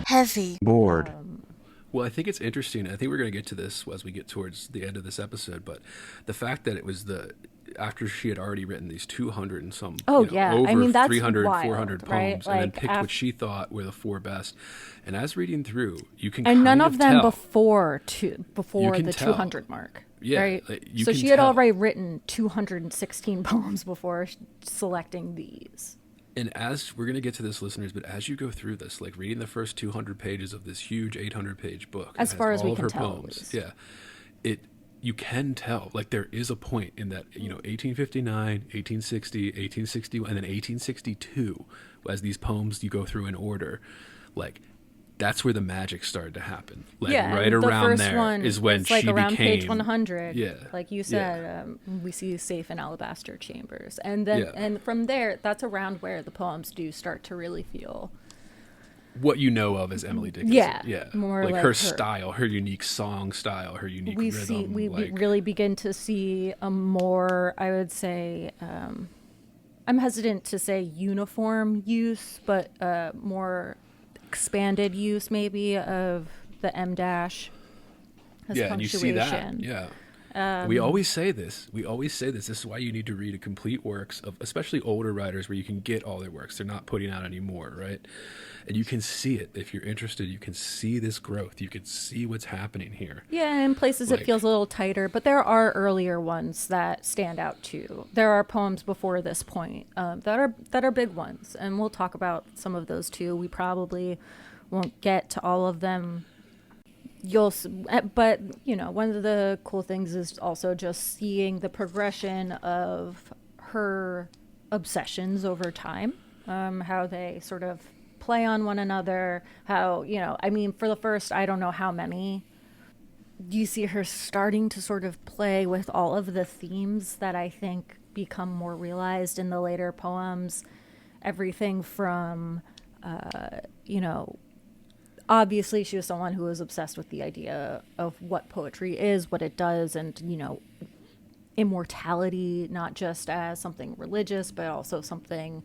Heavy bored. Well, I think it's interesting. I think we're going to get to this as we get towards the end of this episode, but the fact that it was after she had already written these 200 and some, Oh yeah, I over mean that's 300, wild, 400 right? poems, and then picked what she thought were the four best. And as reading through, you can and kind none of them tell. before can the tell. 200 mark. Yeah, right. You So can she had tell. already written 216 poems before selecting these. And as we're going to get to this, listeners, but as you go through this, like reading the first 200 pages of this huge 800-page book, as far as we can tell, poems, you can tell, like there is a point in that, 1859, 1860, 1861, and then 1862, as these poems you go through in order, like that's where the magic started to happen. Like right around there is when it's like she around became page 100. Yeah, like you said, we see safe in alabaster chambers, and then and from there, that's around where the poems do start to really feel what you know of as Emily Dickinson. Yeah, more like her style, her unique song style, her unique rhythm. We really begin to see a more, I would say, I'm hesitant to say uniform use, but more expanded use maybe of the M dash as punctuation. And you see that. We always say this. This is why you need to read a complete works of, especially older writers, where you can get all their works. They're not putting out anymore, right? And you can see it. If you're interested, you can see this growth. You can see what's happening here. Yeah, in places it feels a little tighter, but there are earlier ones that stand out too. There are poems before this point that are big ones, and we'll talk about some of those too. We probably won't get to all of them. But one of the cool things is also just seeing the progression of her obsessions over time, how they sort of play on one another, how, I mean, for the first, I don't know how many, you see her starting to sort of play with all of the themes that I think become more realized in the later poems. Everything from, obviously she was someone who was obsessed with the idea of what poetry is, what it does, and, immortality, not just as something religious, but also something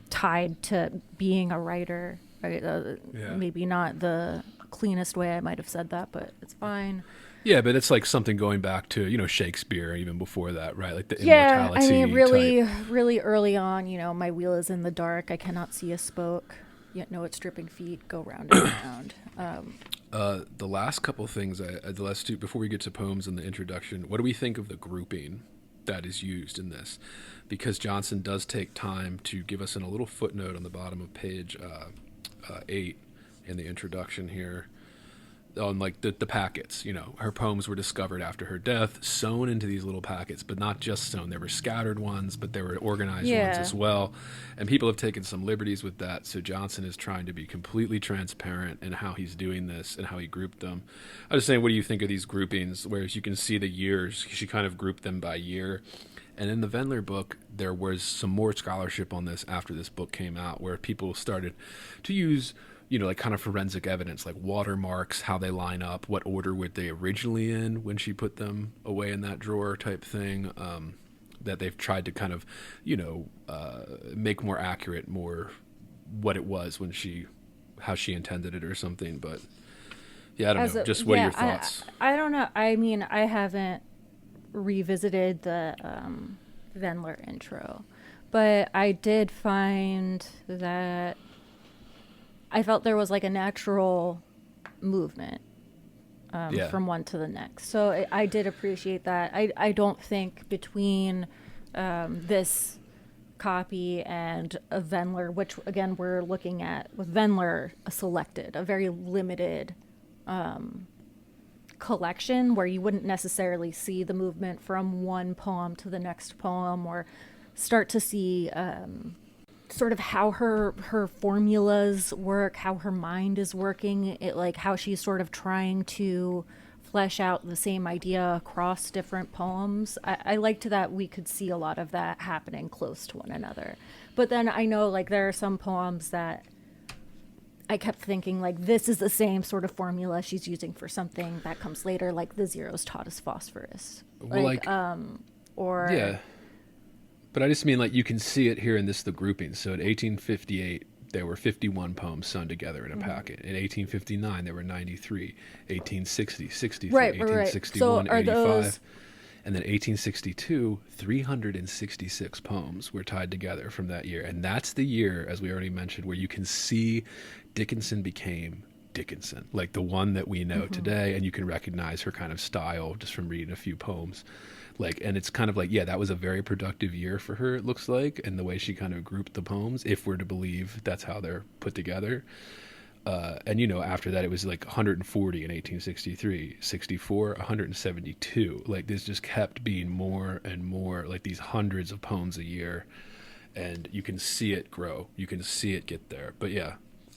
tied to being a writer, right? Maybe not the cleanest way I might have said that, but it's fine. Yeah, but it's like something going back to, Shakespeare, even before that, right? Like the immortality. Yeah, I mean, really early on, my wheel is in the dark. I cannot see a spoke, yet know its dripping feet go round and round. The last couple things, the last two, before we get to poems and the introduction, what do we think of the grouping that is used in this? Because Johnson does take time to give us in a little footnote on the bottom of page 8 in the introduction here, on like the packets. Her poems were discovered after her death, sewn into these little packets, but not just sewn. There were scattered ones, but there were organized ones as well. And people have taken some liberties with that. So Johnson is trying to be completely transparent in how he's doing this and how he grouped them. I was saying, what do you think of these groupings? Whereas you can see the years, she kind of grouped them by year. And in the Wendler book, there was some more scholarship on this after this book came out, where people started to use, like kind of forensic evidence, like watermarks, how they line up, what order were they originally in when she put them away in that drawer type thing, that they've tried to kind of, make more accurate, more what it was when how she intended it or something. But yeah, I don't know. Just what are your thoughts? I don't know. I mean, I haven't revisited the Wendler intro, but I did find that I felt there was like a natural movement from one to the next. So I did appreciate that. I don't think between this copy and a Wendler, which again we're looking at with Wendler a very limited collection where you wouldn't necessarily see the movement from one poem to the next poem, or start to see sort of how her formulas work, how her mind is working, like how she's sort of trying to flesh out the same idea across different poems. I liked that we could see a lot of that happening close to one another. But then I know like there are some poems that I kept thinking like this is the same sort of formula she's using for something that comes later, like the zeros taught us phosphorus. Well, but I just mean like you can see it here in the grouping. So at 1858, there were 51 poems sewn together in a packet. In 1859, there were 93. 1860, 63. Right. 1861, So are 85. those... And then 1862, 366 poems were tied together from that year. And that's the year, as we already mentioned, where you can see Dickinson became Dickinson, like the one that we know today. And you can recognize her kind of style just from reading a few poems. Like, and it's kind of like, yeah, that was a very productive year for her, it looks like, and the way she kind of grouped the poems, if we're to believe that's how they're put together. And, you know, after that, it was like 140 in 1863, 64, 172. Like, this just kept being more and more, like these hundreds of poems a year. And you can see it grow. You can see it get there. But yeah,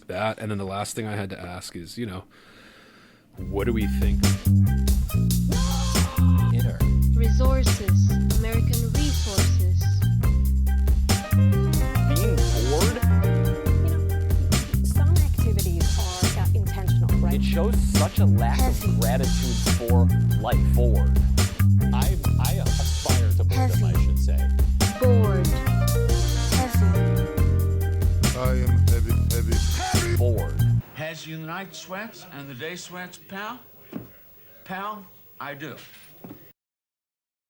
that. And then the last thing I had to ask is, you know, what do we think? Inner. Resources, American resources. Being bored? Some activities are intentional, right? It shows such a lack of gratitude for life. Bored. I aspire to boredom, I should say. Bored. Heavy. I am heavy. Bored. Has you the night sweats and the day sweats, pal? Pal, I do.